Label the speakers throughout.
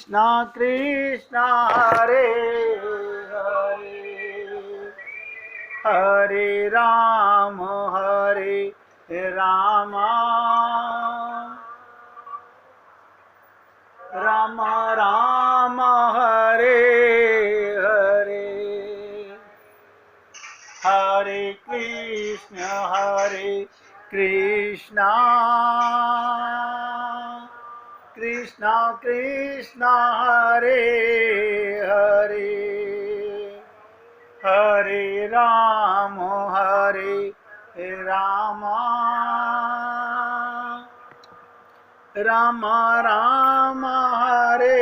Speaker 1: कृष्णा कृष्णा हरे हरे हरे राम राम राम हरे हरे हरे कृष्णा कृष्णा कृष्णा हरे हरे हरे राम राम राम हरे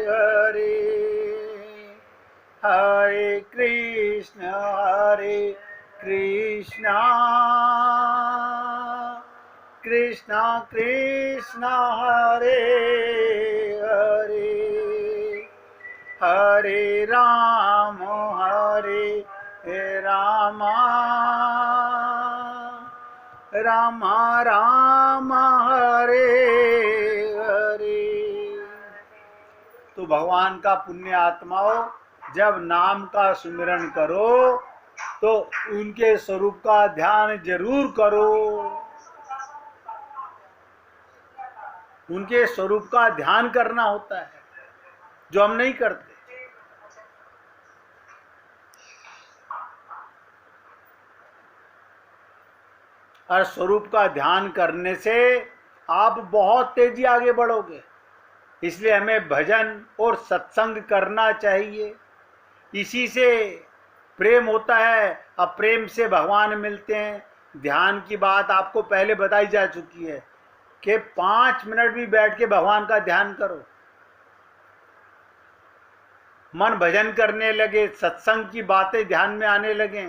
Speaker 1: हरे हरे कृष्णा कृष्णा कृष्णा हरे हरे हरे राम राम राम हरे हरे। तो भगवान का पुण्य आत्माओं, जब नाम का सुमिरन करो तो उनके स्वरूप का ध्यान जरूर करो। उनके स्वरूप का ध्यान करना होता है, जो हम नहीं करते। और स्वरूप का ध्यान करने से आप बहुत तेजी आगे बढ़ोगे। इसलिए हमें भजन और सत्संग करना चाहिए। इसी से प्रेम होता है। अब प्रेम से भगवान मिलते हैं। ध्यान की बात आपको पहले बताई जा चुकी है कि 5 मिनट भी बैठ के भगवान का ध्यान करो। मन भजन करने लगे, सत्संग की बातें ध्यान में आने लगे।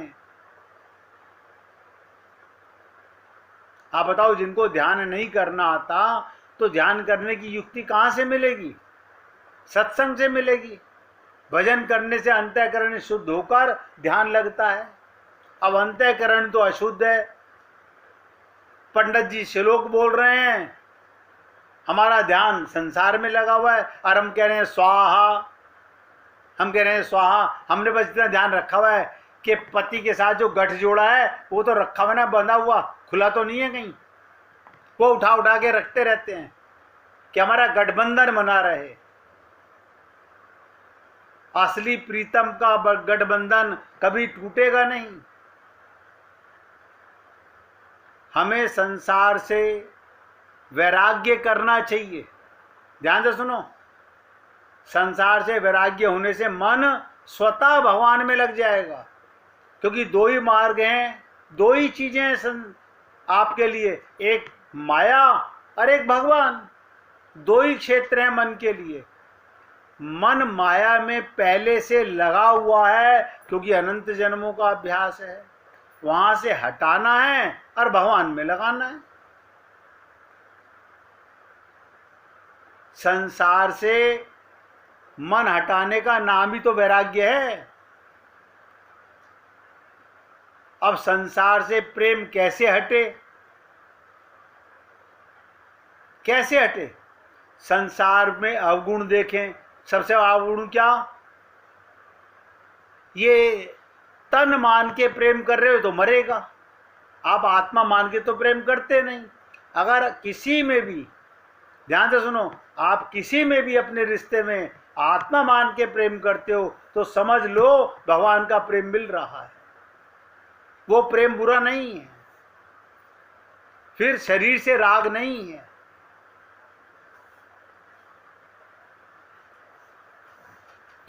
Speaker 1: आप बताओ, जिनको ध्यान नहीं करना आता तो ध्यान करने की युक्ति कहाँ से मिलेगी? सत्संग से मिलेगी। भजन करने से अंतःकरण शुद्ध होकर ध्यान लगता है। अब अंतःकरण तो अशुद्ध है। पंडित जी श्लोक बोल रहे हैं, हमारा ध्यान संसार में लगा हुआ है, और हम कह रहे हैं स्वाहा। हमने बस इतना ध्यान रखा हुआ है कि पति के साथ जो गठ जोड़ा है वो तो रखा हुआ ना, बंधा हुआ, खुला तो नहीं है कहीं। वो उठा उठा के रखते रहते हैं कि हमारा गठबंधन बना रहे। असली प्रीतम का गठबंधन कभी टूटेगा नहीं। हमें संसार से वैराग्य करना चाहिए। ध्यान से सुनो, संसार से वैराग्य होने से मन स्वतः भगवान में लग जाएगा। क्योंकि दो ही मार्ग हैं, दो ही चीजें हैं आपके लिए, एक माया और एक भगवान। दो ही क्षेत्र हैं मन के लिए। मन माया में पहले से लगा हुआ है क्योंकि अनंत जन्मों का अभ्यास है। वहां से हटाना है और भगवान में लगाना है। संसार से मन हटाने का नाम ही तो वैराग्य है। अब संसार से प्रेम कैसे हटे? कैसे हटे? संसार में अवगुण देखें। सबसे अवगुण क्या? ये तन मान के प्रेम कर रहे हो तो मरेगा। आप आत्मा मान के तो प्रेम करते नहीं। अगर किसी में भी, ध्यान से सुनो, आप किसी में भी अपने रिश्ते में आत्मा मान के प्रेम करते हो तो समझ लो भगवान का प्रेम मिल रहा है। वो प्रेम बुरा नहीं है, फिर शरीर से राग नहीं है।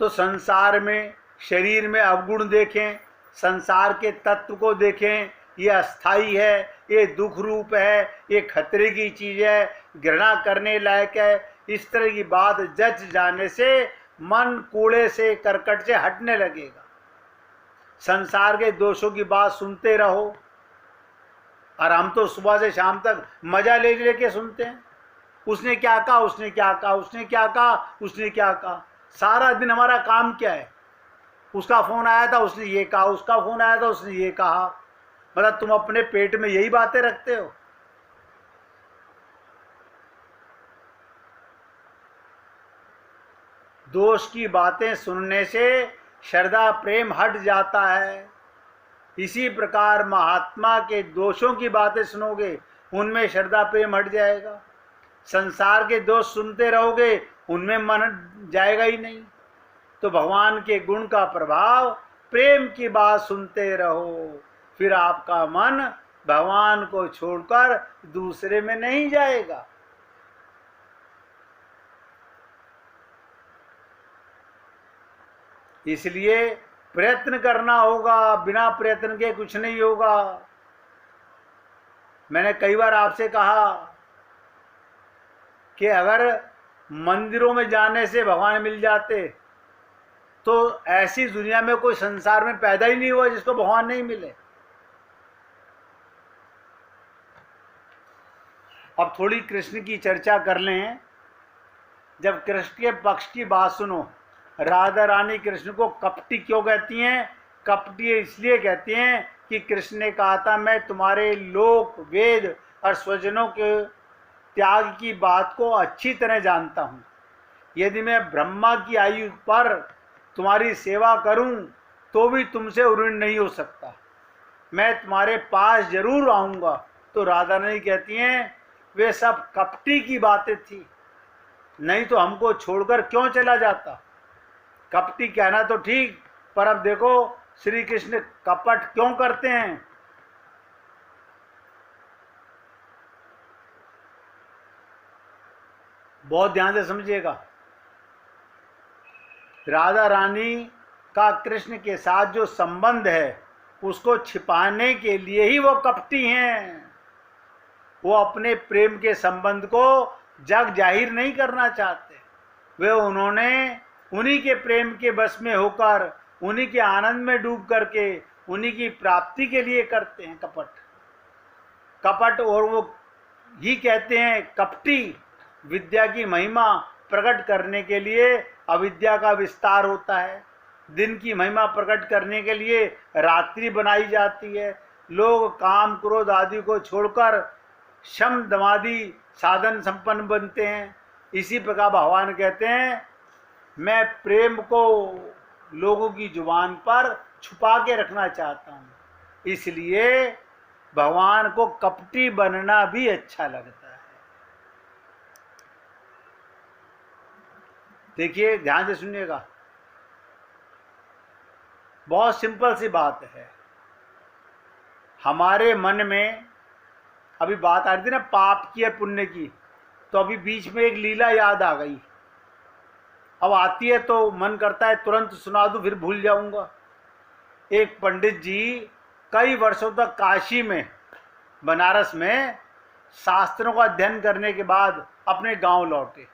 Speaker 1: तो संसार में, शरीर में अवगुण देखें, संसार के तत्व को देखें। ये अस्थाई है, ये दुख रूप है, ये खतरे की चीज है, घृणा करने लायक है। इस तरह की बात जच जाने से मन कूड़े से, करकट से हटने लगेगा। संसार के दोषों की बात सुनते रहो, और हम तो सुबह से शाम तक मजा ले लेके सुनते हैं। उसने क्या कहा, उसने क्या कहा, उसने क्या कहा, उसने क्या कहा। सारा दिन हमारा काम क्या है? उसका फोन आया था, उसने ये कहा, उसका फोन आया था, उसने ये कहा। मतलब तुम अपने पेट में यही बातें रखते हो। दोष की बातें सुनने से श्रद्धा प्रेम हट जाता है। इसी प्रकार महात्मा के दोषों की बातें सुनोगे, उनमें श्रद्धा प्रेम हट जाएगा। संसार के दोष सुनते रहोगे, उनमें मन जाएगा ही नहीं। तो भगवान के गुण का प्रभाव, प्रेम की बात सुनते रहो, फिर आपका मन भगवान को छोड़कर दूसरे में नहीं जाएगा। इसलिए प्रयत्न करना होगा, बिना प्रयत्न के कुछ नहीं होगा। मैंने कई बार आपसे कहा कि अगर मंदिरों में जाने से भगवान मिल जाते तो ऐसी दुनिया में कोई संसार में पैदा ही नहीं हुआ जिसको भगवान नहीं मिले। अब थोड़ी कृष्ण की चर्चा कर लें। जब कृष्ण के पक्ष की बात सुनो, राधा रानी कृष्ण को कपटी क्यों कहती हैं? कपटी इसलिए कहती हैं कि कृष्ण ने कहा था, मैं तुम्हारे लोक वेद और स्वजनों के त्याग की बात को अच्छी तरह जानता हूँ। यदि मैं ब्रह्मा की आयु पर तुम्हारी सेवा करूं तो भी तुमसे ऋण नहीं हो सकता। मैं तुम्हारे पास जरूर आऊँगा। तो राधा रानी कहती हैं, वे सब कपटी की बातें थी, नहीं तो हमको छोड़कर क्यों चला जाता। कपटी कहना तो ठीक, पर अब देखो श्री कृष्ण कपट क्यों करते हैं। बहुत ध्यान से समझिएगा। राधा रानी का कृष्ण के साथ जो संबंध है, उसको छिपाने के लिए ही वो कपटी हैं। वो अपने प्रेम के संबंध को जग जाहिर नहीं करना चाहते। वे उन्हीं के प्रेम के बस में होकर, उन्हीं के आनंद में डूब करके, उन्हीं की प्राप्ति के लिए करते हैं कपट। और वो ही कहते हैं कपटी। विद्या की महिमा प्रकट करने के लिए अविद्या का विस्तार होता है। दिन की महिमा प्रकट करने के लिए रात्रि बनाई जाती है। लोग काम क्रोध आदि को छोड़कर शम दमादि साधन संपन्न बनते हैं। इसी प्रकार भगवान कहते हैं, मैं प्रेम को लोगों की जुबान पर छुपा के रखना चाहता हूँ। इसलिए भगवान को कपटी बनना भी अच्छा लगता है। देखिए, ध्यान से सुनिएगा, बहुत सिंपल सी बात है। हमारे मन में अभी बात आ रही थी ना पाप की या पुण्य की, तो अभी बीच में एक लीला याद आ गई। अब आती है तो मन करता है तुरंत सुना दूं, फिर भूल जाऊंगा। एक पंडित जी कई वर्षों तक काशी में, बनारस में शास्त्रों का अध्ययन करने के बाद अपने गांव लौटे।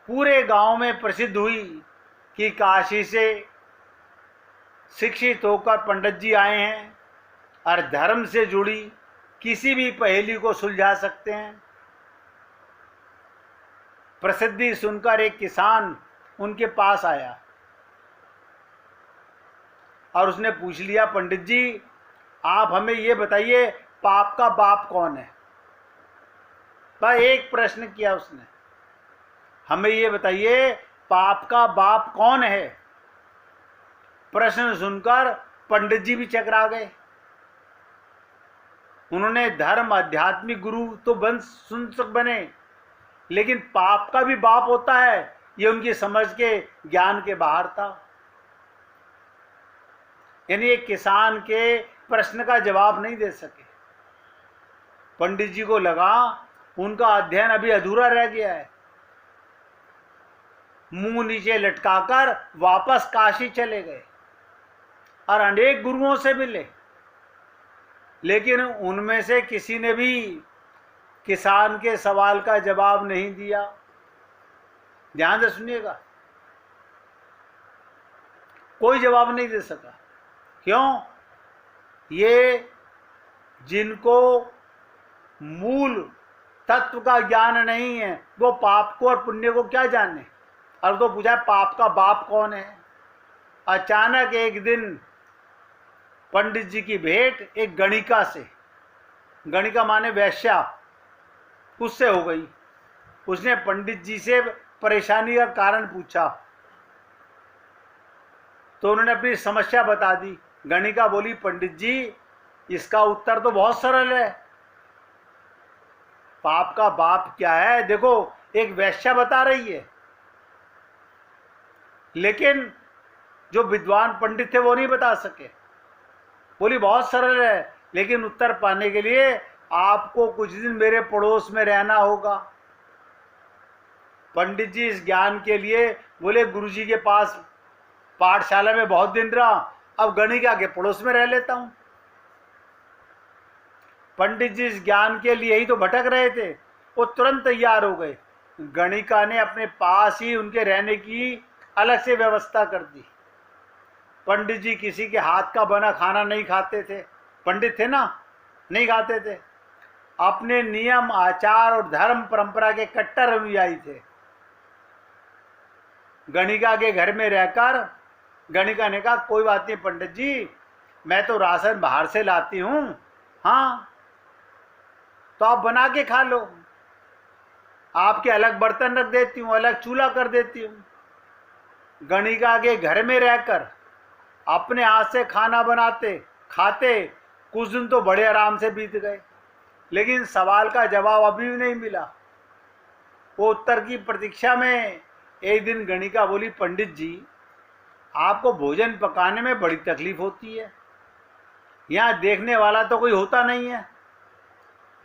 Speaker 1: पूरे गांव में प्रसिद्ध हुई कि काशी से शिक्षित होकर पंडित जी आए हैं और धर्म से जुड़ी किसी भी पहेली को सुलझा सकते हैं। प्रसिद्धि सुनकर एक किसान उनके पास आया और उसने पूछ लिया, पंडित जी आप हमें ये बताइए, पाप का बाप कौन है? बस एक प्रश्न किया उसने, हमें ये बताइए पाप का बाप कौन है। प्रश्न सुनकर पंडित जी भी चकरा गए। उन्होंने धर्म आध्यात्मिक गुरु तो बने, लेकिन पाप का भी बाप होता है, ये उनकी समझ के ज्ञान के बाहर था। यानी एक किसान के प्रश्न का जवाब नहीं दे सके। पंडित जी को लगा उनका अध्ययन अभी अधूरा रह गया है। मुंह नीचे लटकाकर वापस काशी चले गए और अनेक गुरुओं से मिले, लेकिन उनमें से किसी ने भी किसान के सवाल का जवाब नहीं दिया। ध्यान से सुनिएगा, कोई जवाब नहीं दे सका। क्यों? ये जिनको मूल तत्व का ज्ञान नहीं है, वो पाप को और पुण्य को क्या जाने। और तो पूछा पाप का बाप कौन है। अचानक एक दिन पंडित जी की भेंट एक गणिका से, गणिका माने वैश्या, उससे हो गई। उसने पंडित जी से परेशानी का कारण पूछा तो उन्होंने अपनी समस्या बता दी। गणिका बोली, पंडित जी इसका उत्तर तो बहुत सरल है। पाप का बाप क्या है? देखो, एक वेश्या बता रही है, लेकिन जो विद्वान पंडित थे वो नहीं बता सके। बोली बहुत सरल है, लेकिन उत्तर पाने के लिए आपको कुछ दिन मेरे पड़ोस में रहना होगा। पंडित जी इस ज्ञान के लिए बोले, गुरुजी के पास पाठशाला में बहुत दिन रहा, अब गणिका के पड़ोस में रह लेता हूं। पंडित जी इस ज्ञान के लिए ही तो भटक रहे थे, वो तुरंत तैयार हो गए। गणिका ने अपने पास ही उनके रहने की अलग से व्यवस्था कर दी। पंडित जी किसी के हाथ का बना खाना नहीं खाते थे, पंडित थे ना, नहीं खाते थे। अपने नियम आचार और धर्म परंपरा के कट्टर अनुयायी थे। गणिका के घर में रहकर गणिका ने कहा, कोई बात नहीं पंडित जी, मैं तो राशन बाहर से लाती हूं, हाँ तो आप बना के खा लो, आपके अलग बर्तन रख देती हूं, अलग चूल्हा कर देती हूं। गणिका के घर में रहकर अपने हाथ से खाना बनाते खाते कुछ दिन तो बड़े आराम से बीत गए, लेकिन सवाल का जवाब अभी भी नहीं मिला। वो उत्तर की प्रतीक्षा में एक दिन गणिका बोली, पंडित जी आपको भोजन पकाने में बड़ी तकलीफ होती है, यहाँ देखने वाला तो कोई होता नहीं है,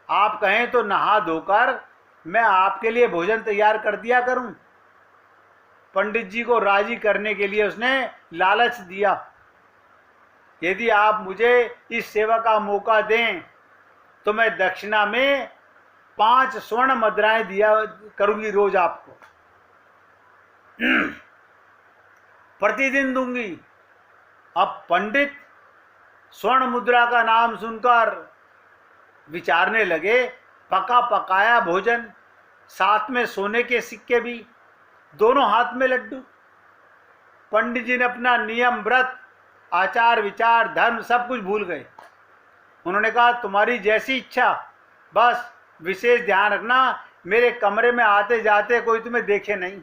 Speaker 1: आप कहें तो नहा धोकर मैं आपके लिए भोजन तैयार कर दिया करूं। पंडित जी को राजी करने के लिए उसने लालच दिया, यदि आप मुझे इस सेवा का मौका दें तो मैं दक्षिणा में 5 स्वर्ण मुद्राएं दिया करूंगी रोज आपको, प्रतिदिन दूंगी। अब पंडित स्वर्ण मुद्रा का नाम सुनकर विचारने लगे, पका पकाया भोजन, साथ में सोने के सिक्के भी, दोनों हाथ में लड्डू। पंडित जी ने अपना नियम व्रत आचार विचार धर्म सब कुछ भूल गए। उन्होंने कहा, तुम्हारी जैसी इच्छा, बस विशेष ध्यान रखना मेरे कमरे में आते जाते कोई तुम्हें देखे नहीं।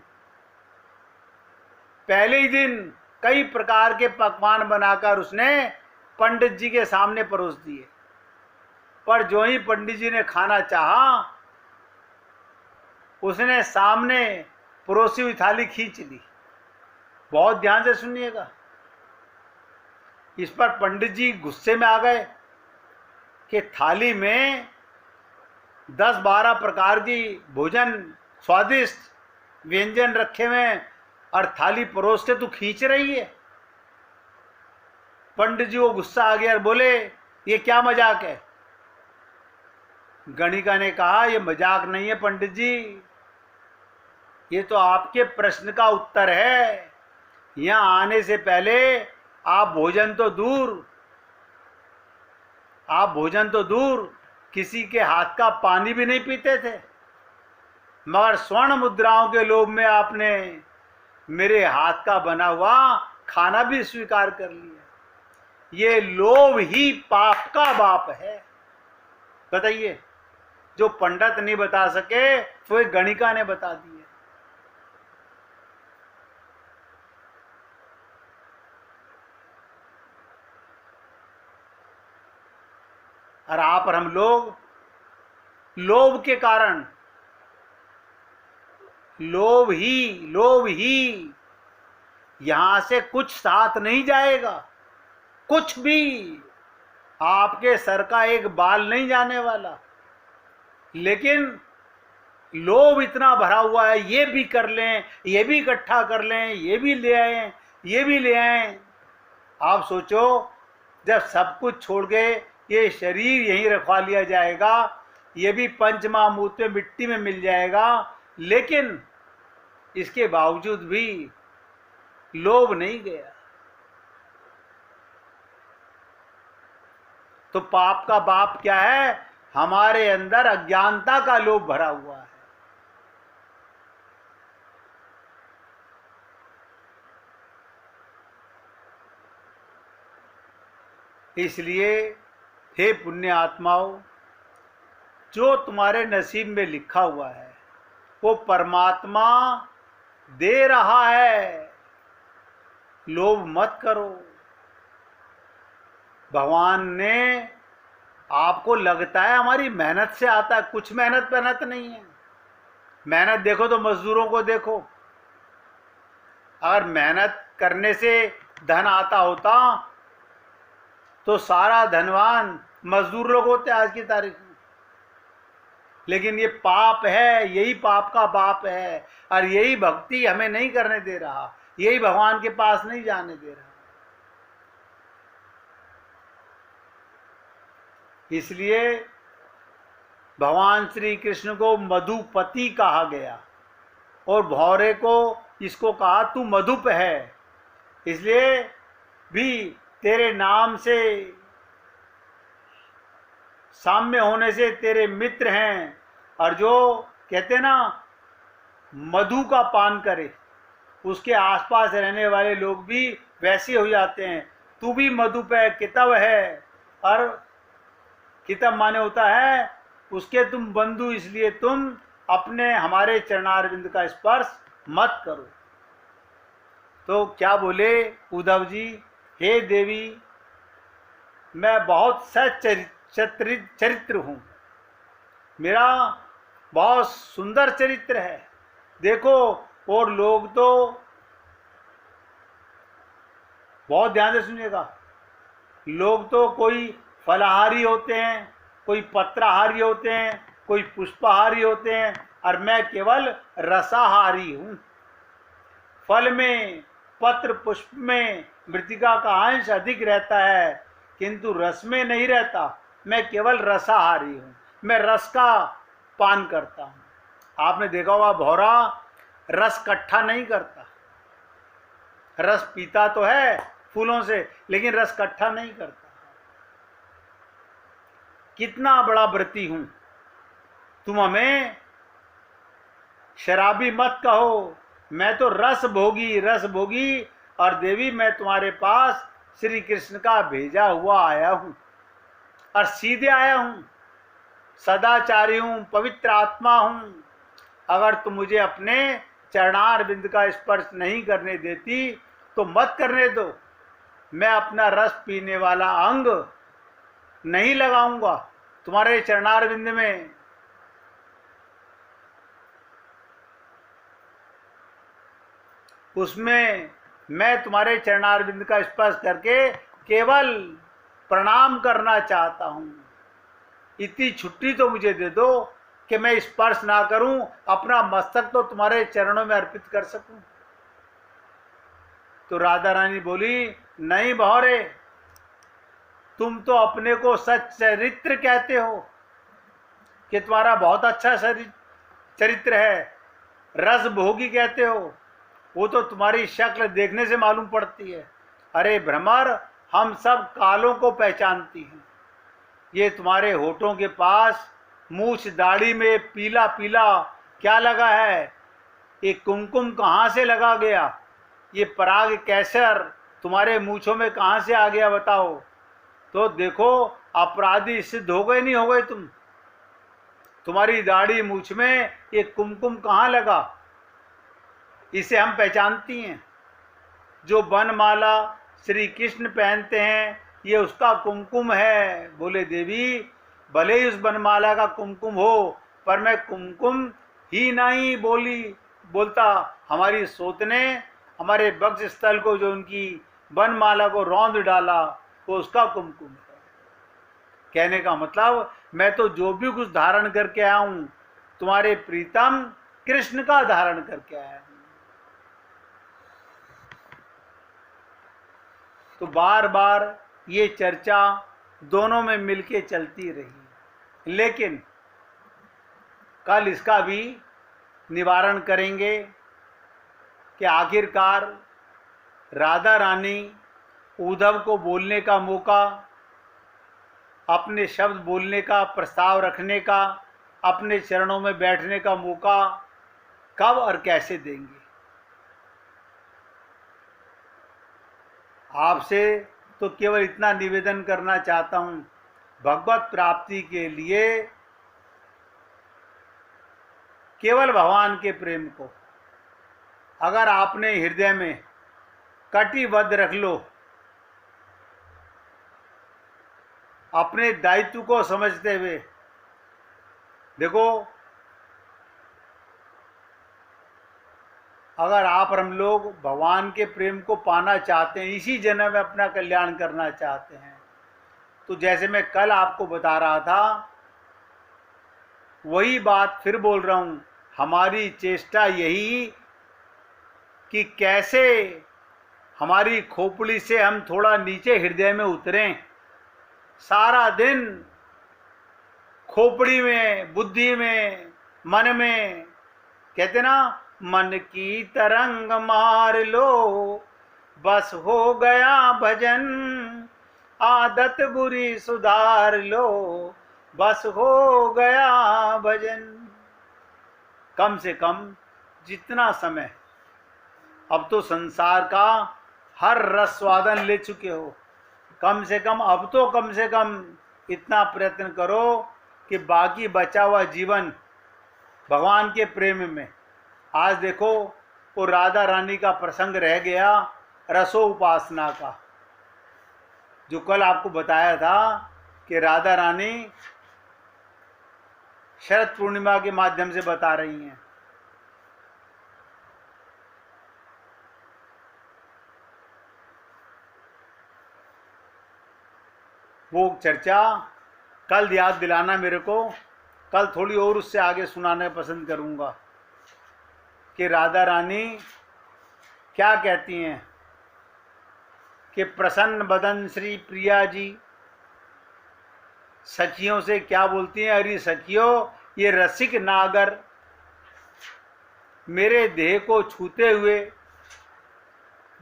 Speaker 1: पहले ही दिन कई प्रकार के पकवान बनाकर उसने पंडित जी के सामने परोस दिए, पर जो ही पंडित जी ने खाना चाहा उसने सामने परोसी हुई थाली खींच ली। बहुत ध्यान से सुनिएगा। इस पर पंडित जी गुस्से में आ गए कि थाली में 10-12 प्रकार की भोजन स्वादिष्ट व्यंजन रखे हुए और थाली परोस के तू खींच रही है। पंडित जी को गुस्सा आ गया और बोले, ये क्या मजाक है? गणिका ने कहा, ये मजाक नहीं है पंडित जी, ये तो आपके प्रश्न का उत्तर है। यहाँ आने से पहले आप भोजन तो दूर किसी के हाथ का पानी भी नहीं पीते थे, मगर स्वर्ण मुद्राओं के लोभ में आपने मेरे हाथ का बना हुआ खाना भी स्वीकार कर लिया। ये लोभ ही पाप का बाप है। बताइए, जो पंडित नहीं बता सके वो एक गणिका ने बता दिया। और आप और हम लोग लोभ के कारण, लोभ ही यहां से कुछ साथ नहीं जाएगा, कुछ भी, आपके सर का एक बाल नहीं जाने वाला। लेकिन लोभ इतना भरा हुआ है, ये भी कर लें, ये भी इकट्ठा कर लें, ये भी ले आए, ये भी ले आए। आप सोचो, जब सब कुछ छोड़ के ये शरीर यहीं रखवा लिया जाएगा, ये भी पंचमहाभूत में मिट्टी में मिल जाएगा, लेकिन इसके बावजूद भी लोभ नहीं गया। तो पाप का बाप क्या है? हमारे अंदर अज्ञानता का लोभ भरा हुआ है। इसलिए हे पुण्य आत्माओं, जो तुम्हारे नसीब में लिखा हुआ है वो परमात्मा दे रहा है, लोभ मत करो। भगवान ने, आपको लगता है हमारी मेहनत से आता है, कुछ मेहनत नहीं है। मेहनत देखो तो मजदूरों को देखो, अगर मेहनत करने से धन आता होता तो सारा धनवान मजदूर लोग होते आज की तारीख में। लेकिन ये पाप है, यही पाप का बाप है, और यही भक्ति हमें नहीं करने दे रहा, यही भगवान के पास नहीं जाने दे रहा। इसलिए भगवान श्री कृष्ण को मधुपति कहा गया, और भौरे को इसको कहा तू मधुप है। इसलिए भी तेरे नाम से साम्य होने से तेरे मित्र हैं, और जो कहते ना मधु का पान करे, उसके आसपास रहने वाले लोग भी वैसे हो जाते हैं। तू भी मधुप है, कितव है, और कितव माने होता है उसके तुम बंधु, इसलिए तुम अपने हमारे चरणारविंद का स्पर्श मत करो। तो क्या बोले उद्धव जी, हे देवी, मैं बहुत चरित्र हूँ, मेरा बहुत सुंदर चरित्र है। देखो, और लोग तो बहुत ध्यान से सुनिएगा, लोग तो कोई फलाहारी होते हैं, कोई पत्राहारी होते हैं, कोई पुष्पाहारी होते हैं, और मैं केवल रसाहारी हूँ। फल में, पत्र पुष्प में मृतिका का अंश अधिक रहता है, किंतु रस में नहीं रहता। मैं केवल रसाहारी हूँ, मैं रस का पान करता हूँ। आपने देखा होगा भौरा रस इकट्ठा नहीं करता, रस पीता तो है फूलों से, लेकिन रस इकट्ठा नहीं करता। कितना बड़ा व्रती हूं, तुम हमें शराबी मत कहो, मैं तो रस भोगी। और देवी, मैं तुम्हारे पास श्री कृष्ण का भेजा हुआ आया हूं, और सीधे आया हूं, सदाचारी हूं, पवित्र आत्मा हूं। अगर तुम मुझे अपने चरणार बिंद का स्पर्श नहीं करने देती तो मत करने दो, मैं अपना रस पीने वाला अंग नहीं लगाऊंगा तुम्हारे चरणार बिंद में। उसमें मैं तुम्हारे चरणार बिंद का स्पर्श करके केवल प्रणाम करना चाहता हूं। इतनी छुट्टी तो मुझे दे दो कि मैं स्पर्श ना करूं, अपना मस्तक तो तुम्हारे चरणों में अर्पित कर सकूं। तो राधा रानी बोली, नहीं भौरे, तुम तो अपने को सच्चरित्र कहते हो कि तुम्हारा बहुत अच्छा चरित्र है, रस भोगी कहते हो, वो तो तुम्हारी शक्ल देखने से मालूम पड़ती है। अरे भ्रमर, हम सब कालों को पहचानती हैं। ये तुम्हारे होठों के पास मूछ दाढ़ी में पीला पीला क्या लगा है? ये कुमकुम कहाँ से लगा गया? ये पराग कैसर तुम्हारे मूछों में कहाँ से आ गया बताओ? तो देखो, अपराधी सिद्ध हो गए नहीं हो गए तुम? तुम्हारी दाढ़ी मूछ में ये कुमकुम कहाँ लगा? इसे हम पहचानती हैं। जो बनमाला श्री कृष्ण पहनते हैं, ये उसका कुमकुम है। बोले देवी, भले ही उस बनमाला का कुमकुम हो, पर मैं कुमकुम ही नहीं बोलता। हमारी सोत ने हमारे वक्ष स्थल को, जो उनकी बनमाला को रौंद डाला, वो उसका कुमकुम है। कहने का मतलब, मैं तो जो भी कुछ धारण करके आया हूं, तुम्हारे प्रीतम कृष्ण का धारण करके आया हूं। तो बार बार ये चर्चा दोनों में मिलके चलती रही, लेकिन कल इसका भी निवारण करेंगे कि आखिरकार राधा रानी उद्धव को बोलने का मौका, अपने शब्द बोलने का, प्रस्ताव रखने का, अपने चरणों में बैठने का मौका कब और कैसे देंगे। आपसे तो केवल इतना निवेदन करना चाहता हूं, भगवत प्राप्ति के लिए केवल भगवान के प्रेम को अगर आपने हृदय में कटिबद्ध रख लो, अपने दायित्व को समझते हुए, देखो अगर आप और हम लोग भगवान के प्रेम को पाना चाहते हैं, इसी जन्म में अपना कल्याण करना चाहते हैं, तो जैसे मैं कल आपको बता रहा था, वही बात फिर बोल रहा हूं, हमारी चेष्टा यही कि कैसे हमारी खोपड़ी से हम थोड़ा नीचे हृदय में उतरें। सारा दिन खोपड़ी में, बुद्धि में, मन में, कहते ना, मन की तरंग मार लो बस हो गया भजन, आदत बुरी सुधार लो बस हो गया भजन। कम से कम जितना समय, अब तो संसार का हर रस स्वादन ले चुके हो, कम से कम अब तो कम से कम इतना प्रयत्न करो कि बाकी बचा हुआ जीवन भगवान के प्रेम में। आज देखो वो राधा रानी का प्रसंग रह गया, रसो उपासना का, जो कल आपको बताया था कि राधा रानी शरद पूर्णिमा के माध्यम से बता रही हैं। वो चर्चा कल याद दिलाना मेरे को, कल थोड़ी और उससे आगे सुनाने पसंद करूंगा कि राधा रानी क्या कहती हैं कि प्रसन्न बदन श्री प्रिया जी सखियों से क्या बोलती हैं, अरे सखियों ये रसिक नागर मेरे देह को छूते हुए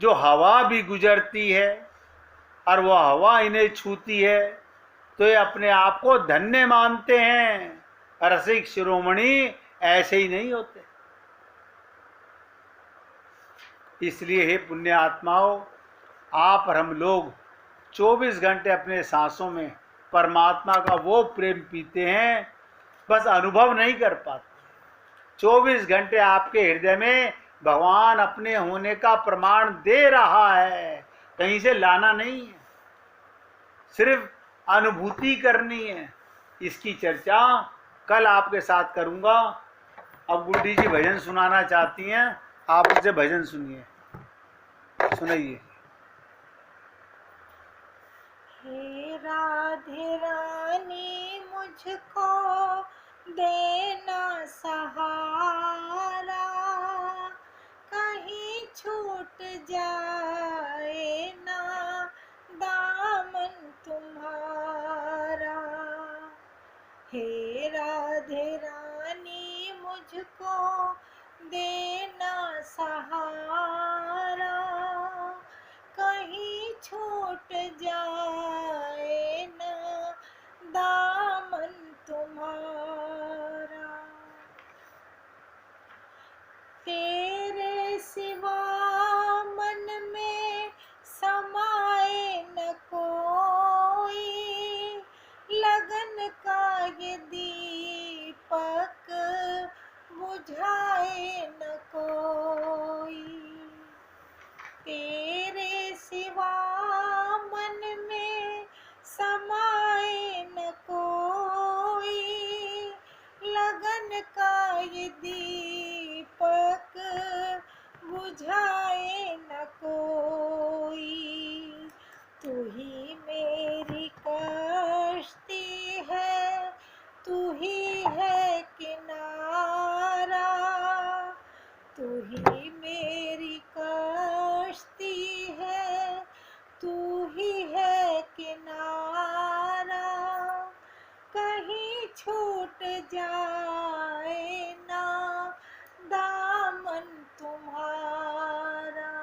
Speaker 1: जो हवा भी गुजरती है और वह हवा इन्हें छूती है तो ये अपने आप को धन्य मानते हैं। रसिक शिरोमणि ऐसे ही नहीं होते। इसलिए हे पुण्य आत्माओं, आप और हम लोग 24 घंटे अपने सांसों में परमात्मा का वो प्रेम पीते हैं, बस अनुभव नहीं कर पाते। 24 घंटे आपके हृदय में भगवान अपने होने का प्रमाण दे रहा है, कहीं से लाना नहीं है, सिर्फ अनुभूति करनी है। इसकी चर्चा कल आपके साथ करूंगा। अब गुड्डी जी भजन सुनाना चाहती हैं, आप उनसे भजन सुनिए, सुनाइए।
Speaker 2: हे राधे रानी मुझको देना सहारा, कहीं छूट जाए ना दामन तुम्हारा। हे राधे रानी मुझको देना सहारा, कहीं छूट जाए ना दामन तुम्हारा। तेरे सिवा मन में समाए न कोई, लगन का ये दीपक बुझाए न कोई। तेरे सिवा मन में समाए न कोई, लगन का ये दीपक बुझाए न कोई। तू ही मेरी कश्ती है, तू ही है किनारा, तू ही मेरी कश्ती है, तू ही है किनारा, कहीं छूट जाए ना दामन तुम्हारा।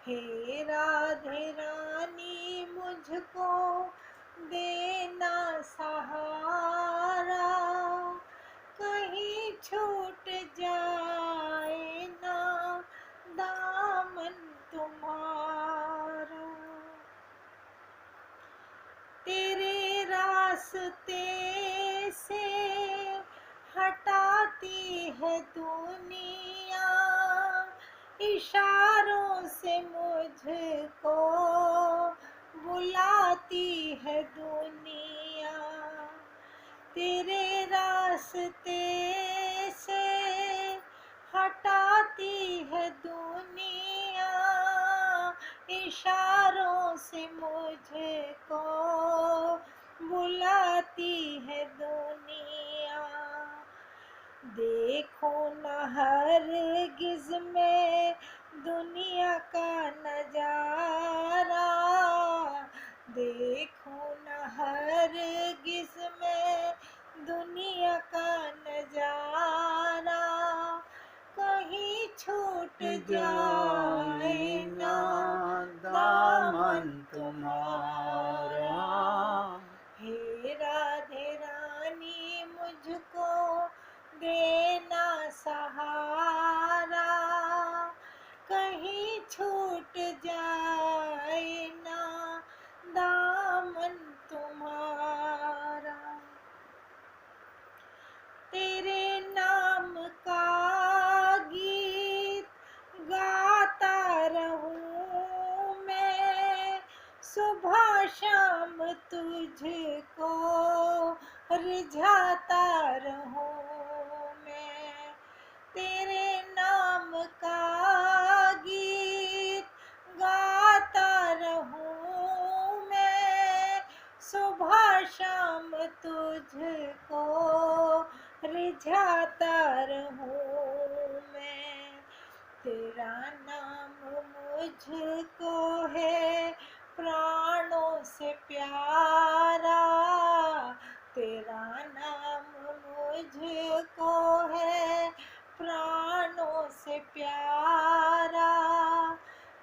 Speaker 2: हे राधे रानी मुझको देना सहारा, कहीं छूट जाए ना दामन तुम्हारा। तेरे रास्ते से हटाती है दुनिया, मुझको बुलाती है दुनिया, तेरे रास्ते से हटाती है दुनिया, इशारों से मुझको बुलाती है दुनिया। देखो न हरगिज़ में दुनिया का नजारा, देखो न हरगिज़ में दुनिया का नजारा, कहीं छूट जाए ना दामन तुम्हारा। हे राधे रानी मुझको देना सहारा, कहीं छूट जाए ना दामन तुम्हारा। तेरे नाम का गीत गाता रहूं मैं, सुबह शाम तुझको रिझाता रहूं मैं। तेरे नाम का गीत गाता रहूं मैं, सुबह शाम तुझको रिझाता रहूं मैं। तेरा नाम मुझको है प्राणों से प्यारा, तेरा नाम मुझको है प्राणों से प्यारा,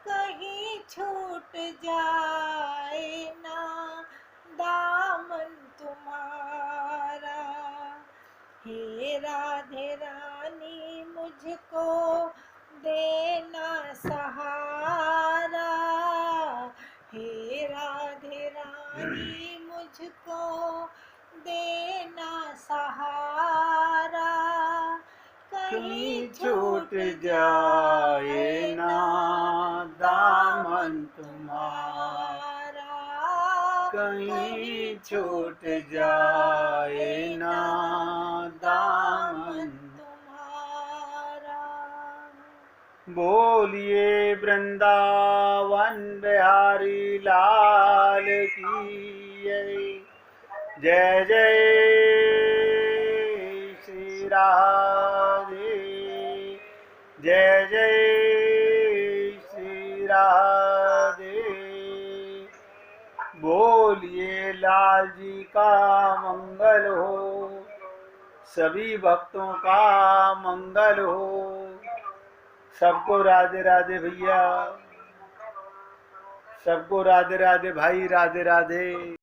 Speaker 2: कहीं छूट जाए ना दामन तुम्हारा। हे राधे रानी मुझको देना सहारा, हे राधे रानी मुझको देना सहारा, कहीं छूट
Speaker 1: जाए ना दामन तुम्हारा, कहीं छूट जाए ना दामन
Speaker 2: तुम्हारा।
Speaker 1: बोलिए वृंदावन बिहारी लाल की जय जय श्री राधे, जय जय श्री राधे। बोलिए लाल जी का मंगल हो, सभी भक्तों का मंगल हो। सबको राधे राधे भैया, सबको राधे राधे भाई, राधे राधे।